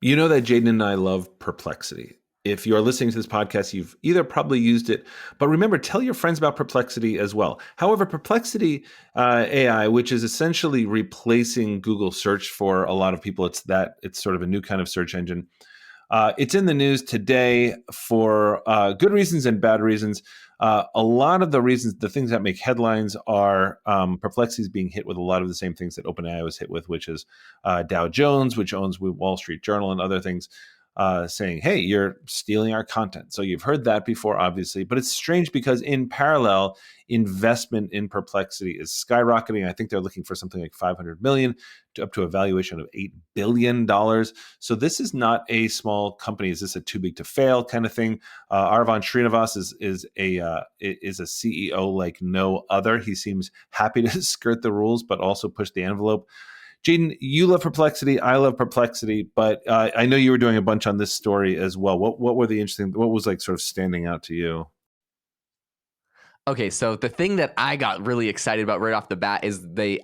You know that Jaden and I love Perplexity. If you're listening to this podcast, you've either probably used it, but remember, tell your friends about Perplexity as well. However, Perplexity AI, which is essentially replacing Google search for a lot of people, it's sort of a new kind of search engine. It's in the news today for good reasons and bad reasons. A lot of the reasons, the things that make headlines are Perplexity is being hit with a lot of the same things that OpenAI was hit with, which is Dow Jones, which owns Wall Street Journal and other things, saying, hey, you're stealing our content. So you've heard that before, obviously. But it's strange because in parallel, investment in Perplexity is skyrocketing. I think they're looking for something like 500 million up to a valuation of $8 billion. So this is not a small company. Is this a too big to fail kind of thing? Arvind Srinivas is a CEO like no other. He seems happy to skirt the rules, but also push the envelope. Jaeden, you love Perplexity. I love Perplexity, but I know you were doing a bunch on this story as well. What were the interesting? What was like sort of standing out to you? Okay, so the thing that I got really excited about right off the bat is they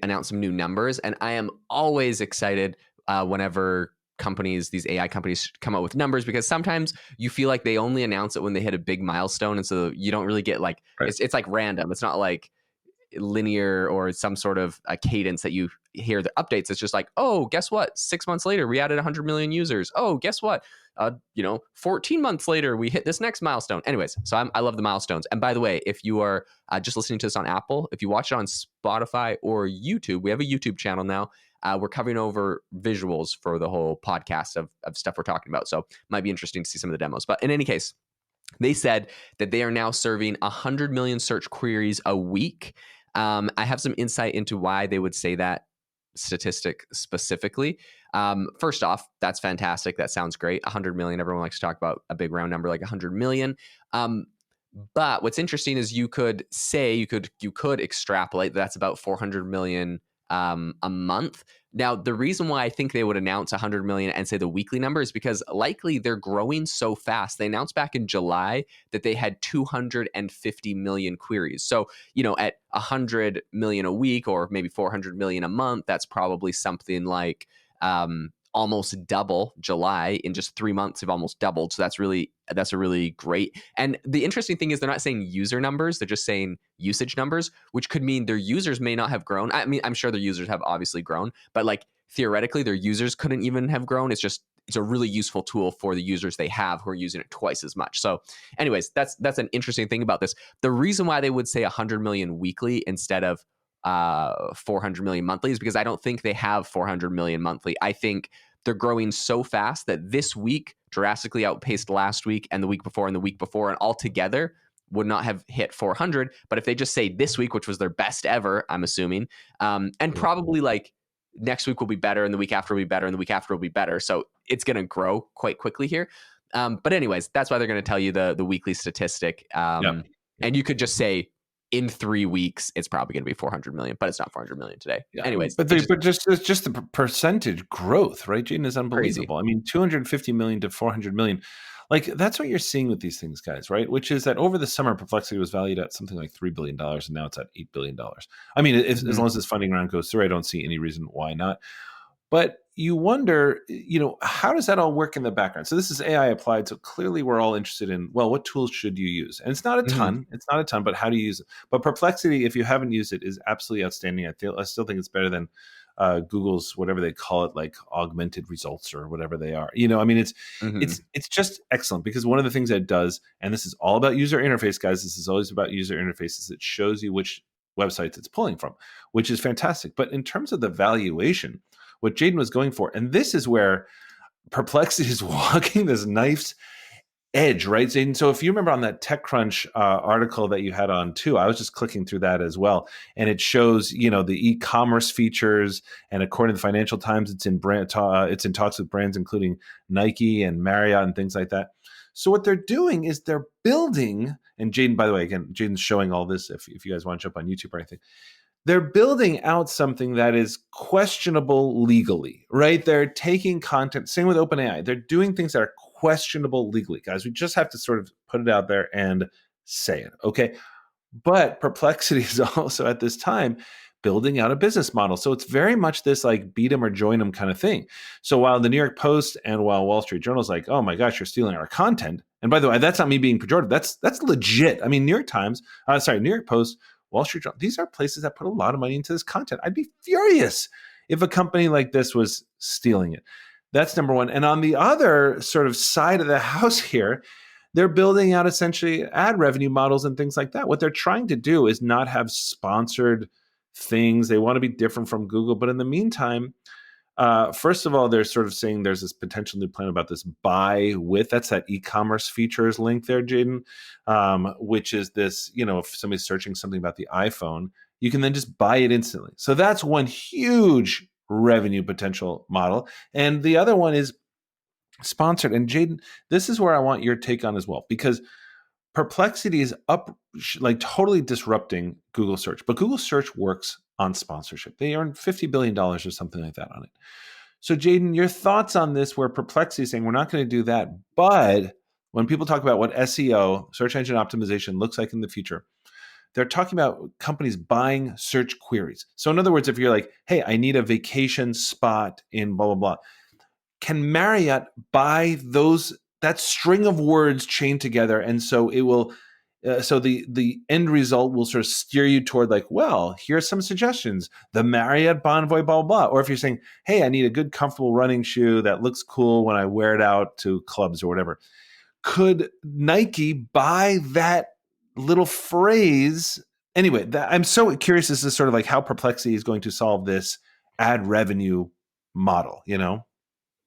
announced some new numbers, and I am always excited whenever these AI companies come out with numbers, because sometimes you feel like they only announce it when they hit a big milestone, and so you don't really get like Right. it's like random. It's not like linear or some sort of a cadence that you hear the updates. It's just like, oh, guess what? 6 months later, we added 100 million users. Oh, guess what? 14 months later, we hit this next milestone. Anyways, so I love the milestones. And by the way, if you are just listening to this on Apple, if you watch it on Spotify or YouTube, we have a YouTube channel now. We're covering over visuals for the whole podcast of stuff we're talking about. So it might be interesting to see some of the demos. But in any case, they said that they are now serving 100 million search queries a week. I have some insight into why they would say that statistic specifically. First off, that's fantastic. That sounds great. 100 million. Everyone likes to talk about a big round number like 100 million. But what's interesting is you could extrapolate that's about 400 million a month. Now, the reason why I think they would announce 100 million and say the weekly number is because likely they're growing so fast. They announced back in July that they had 250 million queries. So, at 100 million a week or maybe 400 million a month, that's probably something like almost double. July in just 3 months have almost doubled. So that's a really great. And the interesting thing is they're not saying user numbers, they're just saying usage numbers, which could mean their users may not have grown. I mean, I'm sure their users have obviously grown, but like theoretically their users couldn't even have grown. It's a really useful tool for the users they have who are using it twice as much. So anyways, that's an interesting thing about this. The reason why they would say 100 million weekly instead of 400 million monthly is because I don't think they have 400 million monthly. I think they're growing so fast that this week drastically outpaced last week and the week before and the week before, and altogether would not have hit 400. But if they just say this week, which was their best ever, I'm assuming, and probably like next week will be better and the week after will be better and the week after will be better. So it's going to grow quite quickly here. But anyways, that's why they're going to tell you the weekly statistic. And you could just say in 3 weeks, it's probably going to be 400 million, but it's not 400 million today. Yeah. Anyways, but just the percentage growth, right, Jaeden, is unbelievable. Crazy. I mean, 250 million to 400 million. Like, that's what you're seeing with these things, guys, right? Which is that over the summer, Perplexity was valued at something like $3 billion, and now it's at $8 billion. I mean, as long as this funding round goes through, I don't see any reason why not. But you wonder, how does that all work in the background? So this is AI applied. So clearly we're all interested in, well, what tools should you use? And it's not a ton. It's not a ton, but how do you use it? But Perplexity, if you haven't used it, is absolutely outstanding. I still think it's better than Google's, whatever they call it, like augmented results or whatever they are. I mean, it's just excellent, because one of the things that it does, and this is all about user interface, guys. This is always about user interfaces. It shows you which websites it's pulling from, which is fantastic. But in terms of the valuation, what Jaeden was going for, and this is where Perplexity is walking this knife's edge, right, Jaeden? So if you remember on that TechCrunch article that you had on too, I was just clicking through that as well, and it shows the e-commerce features, and according to the Financial Times, it's in talks with brands including Nike and Marriott and things like that. So what they're doing is they're building, and Jaeden, by the way, again, Jaden's showing all this if you guys want to jump on YouTube or anything. They're building out something that is questionable legally, right? They're taking content, same with OpenAI. They're doing things that are questionable legally, guys. We just have to sort of put it out there and say it, okay? But Perplexity is also at this time building out a business model. So it's very much this like beat them or join them kind of thing. So while the New York Post and while Wall Street Journal is like, oh my gosh, you're stealing our content. And by the way, that's not me being pejorative. That's legit. I mean, New York Times, New York Post, Wall Street Journal, these are places that put a lot of money into this content. I'd be furious if a company like this was stealing it. That's number one. And on the other sort of side of the house here, they're building out essentially ad revenue models and things like that. What they're trying to do is not have sponsored things. They want to be different from Google. But in the meantime, first of all, they're sort of saying there's this potential new plan about this buy with. That's that e-commerce features link there, Jaeden, which is this, if somebody's searching something about the iPhone, you can then just buy it instantly. So that's one huge revenue potential model. And the other one is sponsored. And Jaeden, this is where I want your take on as well, because Perplexity is totally disrupting Google search, but Google search works on sponsorship. They earn $50 billion or something like that on it. So Jaeden, your thoughts on this, where Perplexity is saying we're not going to do that, but when people talk about what SEO, search engine optimization, looks like in the future, they're talking about companies buying search queries. So in other words, if you're like, hey, I need a vacation spot in blah, blah, blah, can Marriott buy that string of words chained together? And so it will, so the end result will sort of steer you toward like, well, here's some suggestions. The Marriott Bonvoy, blah, blah, blah. Or if you're saying, hey, I need a good, comfortable running shoe that looks cool when I wear it out to clubs or whatever. Could Nike buy that little phrase? Anyway, I'm so curious as to sort of like how Perplexity is going to solve this ad revenue model,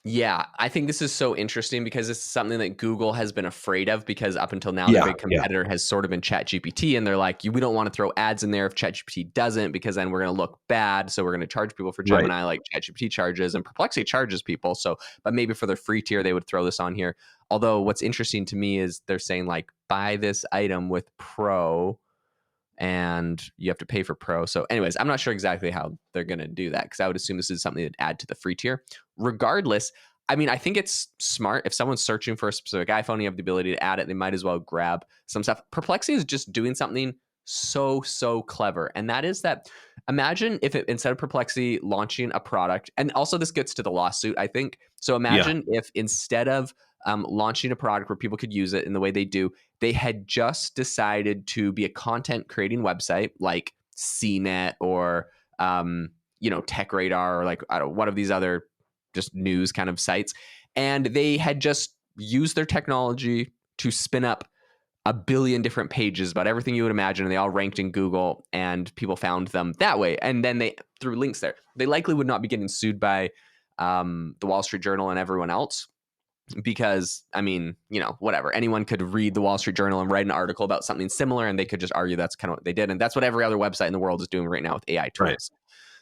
Yeah, I think this is so interesting because this is something that Google has been afraid of, because up until now, their big competitor has sort of been ChatGPT, and they're like, we don't want to throw ads in there if ChatGPT doesn't, because then we're going to look bad. So we're going to charge people for Gemini like ChatGPT charges, and Perplexity charges people. So, but maybe for their free tier, they would throw this on here. Although what's interesting to me is they're saying like, buy this item with Pro, and you have to pay for Pro. So anyways, I'm not sure exactly how they're going to do that, because I would assume this is something that add to the free tier. Regardless, I mean, I think it's smart. If someone's searching for a specific iPhone, you have the ability to add it, they might as well grab some stuff. Perplexity is just doing something so clever. And that is that, imagine if instead of Perplexity launching a product, and also this gets to the lawsuit, I think. So imagine if instead of launching a product where people could use it in the way they do, they had just decided to be a content creating website like CNET or, Tech Radar, or like one of these other just news kind of sites. And they had just used their technology to spin up a billion different pages about everything you would imagine, and they all ranked in Google, and people found them that way. And then they threw links there. They likely would not be getting sued by the Wall Street Journal and everyone else, because, I mean, whatever. Anyone could read the Wall Street Journal and write an article about something similar, and they could just argue that's kind of what they did. And that's what every other website in the world is doing right now with AI tools. Right.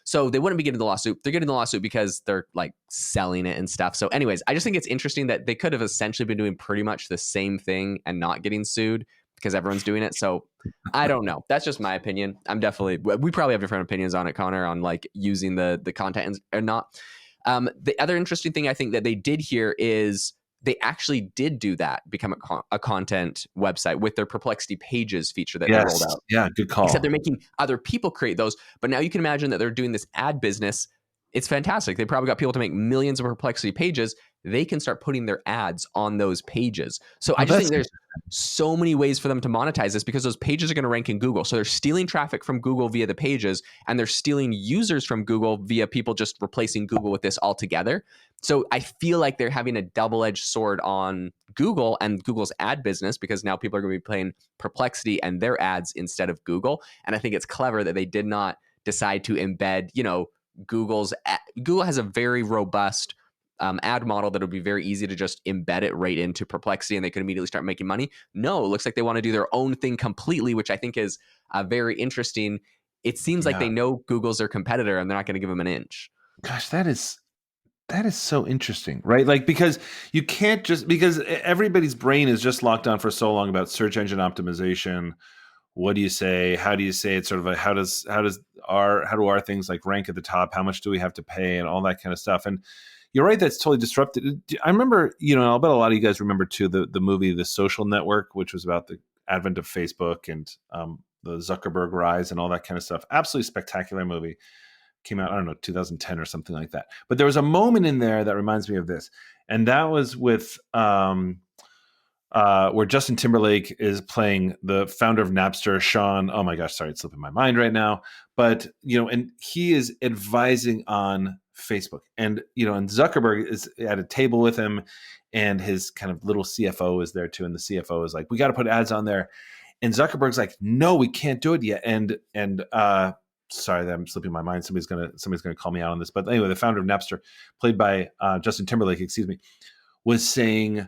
So they wouldn't be getting the lawsuit. They're getting the lawsuit because they're like selling it and stuff. So anyways, I just think it's interesting that they could have essentially been doing pretty much the same thing and not getting sued, because everyone's doing it. So I don't know. That's just my opinion. We probably have different opinions on it, Conner, on like using the content and not. The other interesting thing I think that they did here is they actually did do that, become a content website with their Perplexity Pages feature that they rolled out. Yeah, good call. Except they're making other people create those. But now you can imagine that they're doing this ad business. It's fantastic. They probably got people to make millions of Perplexity Pages. They can start putting their ads on those pages. So I just think there's so many ways for them to monetize this, because those pages are going to rank in Google. So they're stealing traffic from Google via the pages, and they're stealing users from Google via people just replacing Google with this altogether. So I feel like they're having a double-edged sword on Google and Google's ad business, because now people are going to be playing Perplexity and their ads instead of Google. And I think it's clever that they did not decide to embed, Google has a very robust ad model that would be very easy to just embed it right into Perplexity, and they could immediately start making money. No, it looks like they want to do their own thing completely, which I think is very interesting. It seems like they know Google's their competitor, and they're not going to give them an inch. Gosh, that is so interesting, right? Like, because you can't because everybody's brain is just locked on for so long about search engine optimization. What do you say? How do you say it? Sort of how do our things like rank at the top? How much do we have to pay, and all that kind of stuff? And you're right, that's totally disrupted. I remember, I'll bet a lot of you guys remember too the movie The Social Network, which was about the advent of Facebook and the Zuckerberg rise and all that kind of stuff. Absolutely spectacular movie. Came out, I don't know, 2010 or something like that. But there was a moment in there that reminds me of this, and that was with where Justin Timberlake is playing the founder of Napster, Sean. Oh my gosh, sorry, it's slipping my mind right now. But and he is advising on Facebook, and and Zuckerberg is at a table with him, and his kind of little CFO is there too, and the CFO is like, "We got to put ads on there," and Zuckerberg's like, "No, we can't do it yet," and sorry that I'm slipping my mind. Somebody's gonna call me out on this, but anyway, the founder of Napster, played by Justin Timberlake, excuse me, was saying,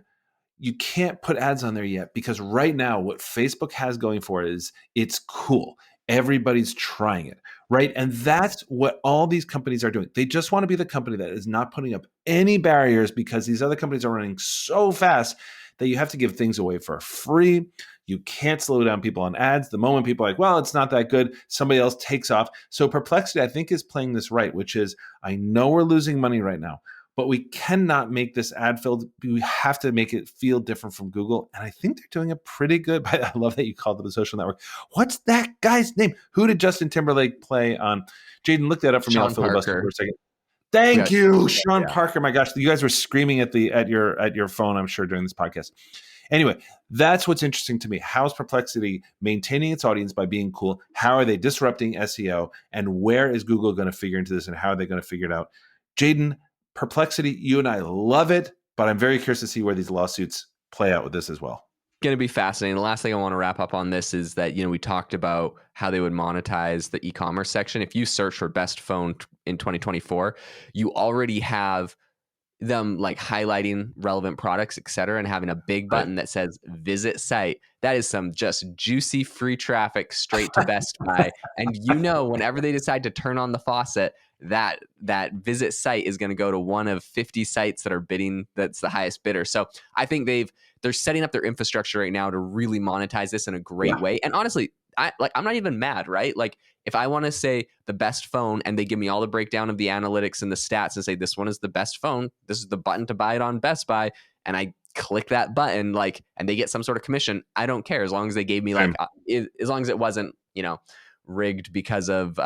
you can't put ads on there yet because right now what Facebook has going for it is it's cool. Everybody's trying it, right? And that's what all these companies are doing. They just want to be the company that is not putting up any barriers because these other companies are running so fast that you have to give things away for free. You can't slow down people on ads. The moment people are like, well, it's not that good, somebody else takes off. So Perplexity, I think, is playing this right, which is, I know we're losing money right now, but we cannot make this ad filled. We have to make it feel different from Google. And I think they're doing a pretty good. I love that you called them a social network. What's that guy's name? Who did Justin Timberlake play on? Jaeden, look that up for me. I'll filibuster for a second. Thank you, Sean Parker. My gosh, you guys were screaming at your phone, I'm sure, during this podcast. Anyway, that's what's interesting to me. How is Perplexity maintaining its audience by being cool? How are they disrupting SEO? And where is Google going to figure into this? And how are they going to figure it out? Jaeden, Perplexity, you and I love it, but I'm very curious to see where these lawsuits play out with this as well. Going to be fascinating. The last thing I want to wrap up on this is that, we talked about how they would monetize the e-commerce section. If you search for best phone in 2024, you already have them like highlighting relevant products, et cetera, and having a big button that says visit site. That is some just juicy free traffic straight to Best Buy. And whenever they decide to turn on the faucet, that visit site is going to go to one of 50 sites that are bidding, that's the highest bidder. So I think they're setting up their infrastructure right now to really monetize this in a great way. And honestly, I'm not even mad, right? Like, if I want to say the best phone and they give me all the breakdown of the analytics and the stats and say this one is the best phone, this is the button to buy it on Best Buy, and I click that button, and they get some sort of commission, I don't care, as long as they gave me as long as it wasn't rigged because of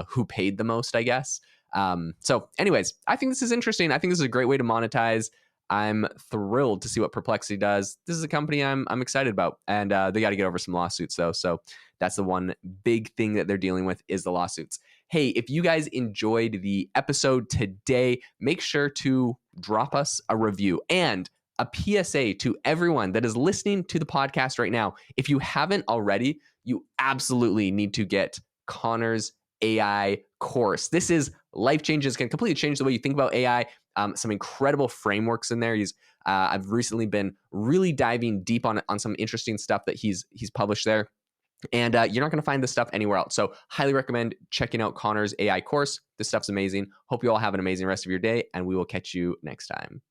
who paid the most, I guess. So anyways, I think this is interesting. I think this is a great way to monetize. I'm thrilled to see what Perplexity does. This is a company I'm excited about, and they got to get over some lawsuits though. So that's the one big thing that they're dealing with, is the lawsuits. Hey, if you guys enjoyed the episode today, make sure to drop us a review. And a PSA to everyone that is listening to the podcast right now: if you haven't already, you absolutely need to get Conner's AI course. This is life-changing. It's going to completely change the way you think about AI. Some incredible frameworks in there. I've recently been really diving deep on some interesting stuff that he's published there. And you're not going to find this stuff anywhere else. So highly recommend checking out Conner's AI course. This stuff's amazing. Hope you all have an amazing rest of your day, and we will catch you next time.